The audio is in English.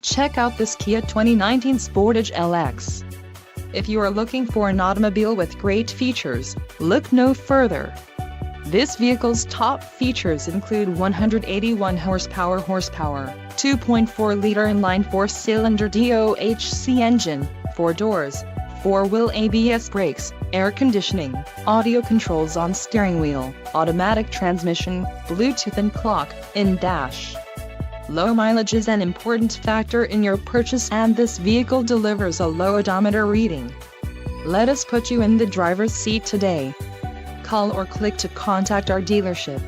Check out this Kia 2019 Sportage LX. If you are looking for an automobile with great features, look no further. This vehicle's top features include 181 horsepower, 2.4-liter inline four-cylinder DOHC engine, 4 doors, 4-wheel ABS brakes, air conditioning, audio controls on steering wheel, automatic transmission, Bluetooth and clock-in dash. Low mileage is an important factor in your purchase, and this vehicle delivers a low odometer reading. Let us put you in the driver's seat today. Call or click to contact our dealership.